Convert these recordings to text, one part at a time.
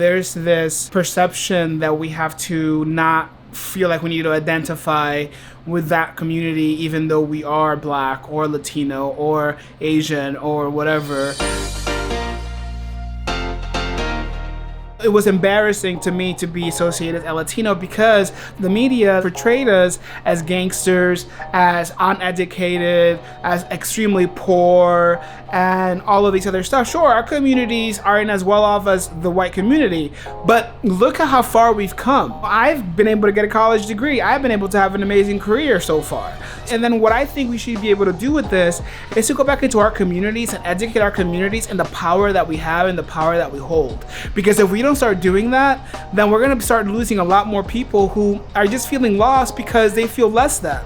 there's this perception that we have to not feel like we need to identify with that community even though we are Black or Latino or Asian or whatever. It was embarrassing to me to be associated as Latino because the media portrayed us as gangsters, as uneducated, as extremely poor, and all of these other stuff. Sure, our communities aren't as well off as the white community, but look at how far we've come. I've been able to get a college degree. I've been able to have an amazing career so far. And then what I think we should be able to do with this is to go back into our communities and educate our communities and the power that we have and the power that we hold. Because if we don't start doing that, then we're going to start losing a lot more people who are just feeling lost because they feel less than.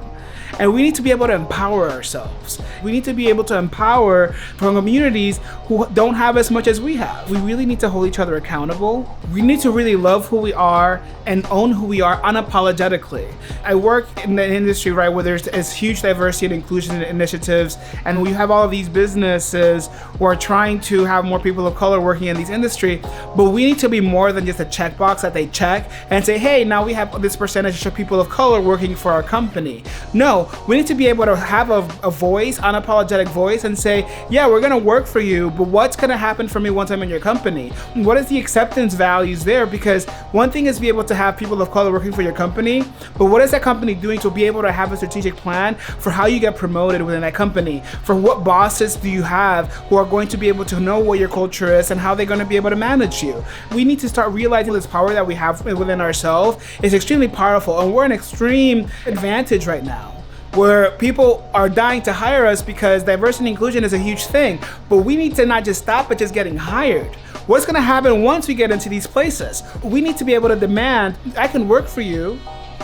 And we need to be able to empower ourselves. We need to be able to empower from communities who don't have as much as we have. We really need to hold each other accountable. We need to really love who we are and own who we are unapologetically. I work in the industry, right, where there's huge diversity and inclusion initiatives, and we have all of these businesses who are trying to have more people of color working in these industry, but we need to be more than just a checkbox that they check and say, hey, now we have this percentage of people of color working for our company. No, we need to be able to have a voice, unapologetic voice, and say, yeah, we're gonna work for you, but what's gonna happen for me once I'm in your company? What is the acceptance values there? Because one thing is be able to have people of color working for your company, but what is that company doing to be able to have a strategic plan for how you get promoted within that company? For what bosses do you have who are going to be able to know what your culture is and how they're gonna be able to manage you? We need to start realizing this power that we have within ourselves is extremely powerful, and we're an extreme advantage right now, where people are dying to hire us because diversity and inclusion is a huge thing. But we need to not just stop at just getting hired. What's gonna happen once we get into these places? We need to be able to demand, I can work for you,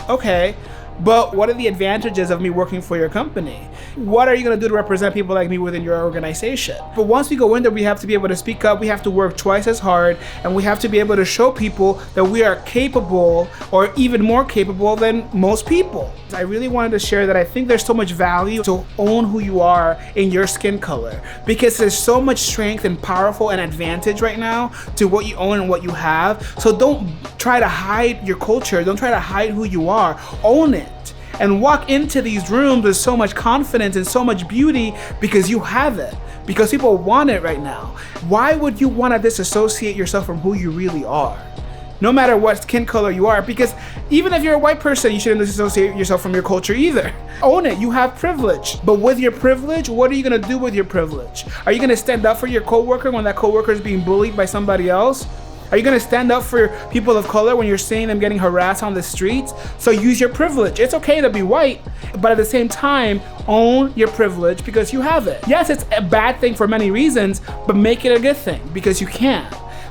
okay, but what are the advantages of me working for your company? What are you gonna do to represent people like me within your organization? But once we go in there, we have to be able to speak up, we have to work twice as hard, and we have to be able to show people that we are capable or even more capable than most people. I really wanted to share that I think there's so much value to own who you are in your skin color, because there's so much strength and powerful and advantage right now to what you own and what you have. So don't try to hide your culture, don't try to hide who you are, own it. And walk into these rooms with so much confidence and so much beauty because you have it, because people want it right now. Why would you want to disassociate yourself from who you really are? No matter what skin color you are, because even if you're a white person, you shouldn't disassociate yourself from your culture either. Own it, you have privilege. But with your privilege, what are you gonna do with your privilege? Are you gonna stand up for your coworker when that coworker is being bullied by somebody else? Are you gonna stand up for people of color when you're seeing them getting harassed on the streets? So use your privilege. It's okay to be white, but at the same time, own your privilege because you have it. Yes, it's a bad thing for many reasons, but make it a good thing because you can.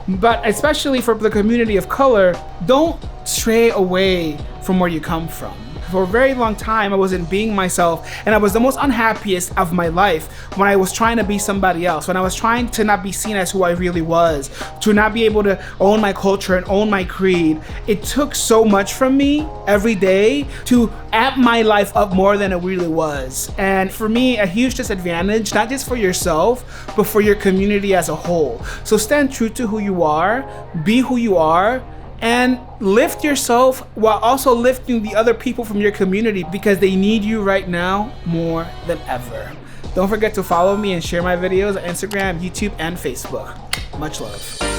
But especially for the community of color, don't stray away from where you come from. For a very long time, I wasn't being myself, and I was the most unhappiest of my life when I was trying to be somebody else, when I was trying to not be seen as who I really was, to not be able to own my culture and own my creed. It took so much from me every day to amp my life up more than it really was. And for me, a huge disadvantage, not just for yourself, but for your community as a whole. So stand true to who you are, be who you are, and lift yourself while also lifting the other people from your community because they need you right now more than ever. Don't forget to follow me and share my videos on Instagram, YouTube, and Facebook. Much love.